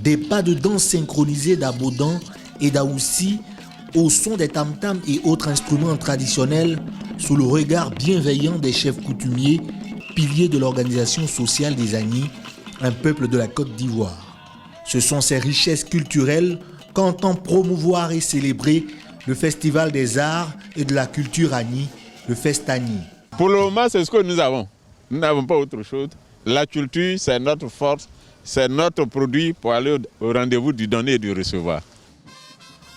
Des pas de danse synchronisés d'Abodan et d'Aoussi au son des tam-tams et autres instruments traditionnels sous le regard bienveillant des chefs coutumiers, piliers de l'organisation sociale des Agnis, un peuple de la Côte d'Ivoire. Ce sont ces richesses culturelles qu'entend promouvoir et célébrer le Festival des Arts et de la Culture Agnis, le Festagni. Pour le moment, c'est ce que nous avons. Nous n'avons pas autre chose. La culture, c'est notre force, c'est notre produit pour aller au rendez-vous du donner et du recevoir.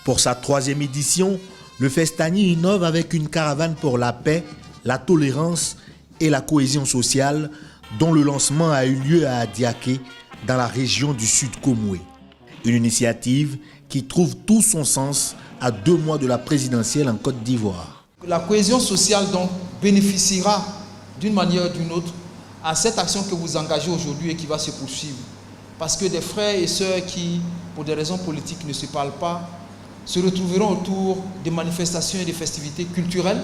Pour sa 3e édition, le Festagni innove avec une caravane pour la paix, la tolérance et la cohésion sociale, dont le lancement a eu lieu à Adiaké, dans la région du Sud Komoué. Une initiative qui trouve tout son sens à 2 mois de la présidentielle en Côte d'Ivoire. La cohésion sociale donc bénéficiera d'une manière ou d'une autre à cette action que vous engagez aujourd'hui et qui va se poursuivre. Parce que des frères et sœurs qui, pour des raisons politiques, ne se parlent pas, se retrouveront autour des manifestations et des festivités culturelles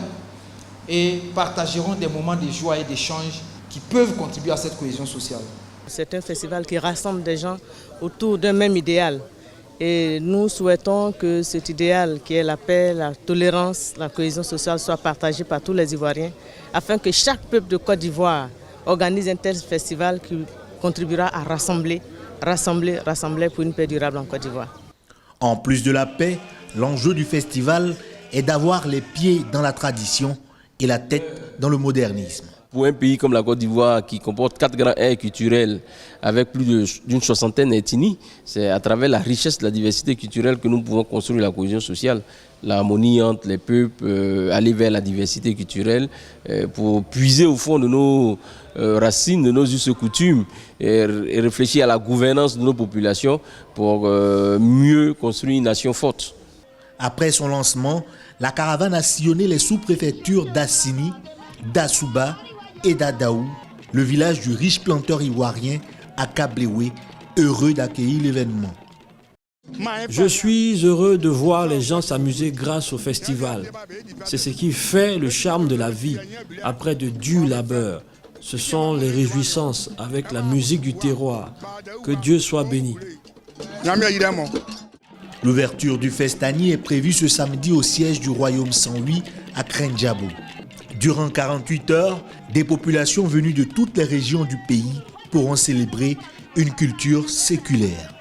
et partageront des moments de joie et d'échange qui peuvent contribuer à cette cohésion sociale. C'est un festival qui rassemble des gens autour d'un même idéal. Et nous souhaitons que cet idéal, qui est la paix, la tolérance, la cohésion sociale, soit partagé par tous les Ivoiriens, afin que chaque peuple de Côte d'Ivoire organise un tel festival qui contribuera à rassembler pour une paix durable en Côte d'Ivoire. En plus de la paix, l'enjeu du festival est d'avoir les pieds dans la tradition et la tête dans le modernisme. Pour un pays comme la Côte d'Ivoire qui comporte 4 grands aires culturels avec plus d'une 60aine d'ethnies, c'est à travers la richesse de la diversité culturelle que nous pouvons construire la cohésion sociale, l'harmonie entre les peuples, aller vers la diversité culturelle pour puiser au fond de nos racines, de nos us et coutumes et réfléchir à la gouvernance de nos populations pour mieux construire une nation forte. Après son lancement, la caravane a sillonné les sous-préfectures d'Assini, d'Assouba et d'Adaou, le village du riche planteur ivoirien à Kabléoué, heureux d'accueillir l'événement. Je suis heureux de voir les gens s'amuser grâce au festival. C'est ce qui fait le charme de la vie, après de durs labeurs. Ce sont les réjouissances avec la musique du terroir. Que Dieu soit béni. L'ouverture du Festagni est prévue ce samedi au siège du Royaume 108 à Krenjabo. Durant 48 heures, des populations venues de toutes les régions du pays pourront célébrer une culture séculaire.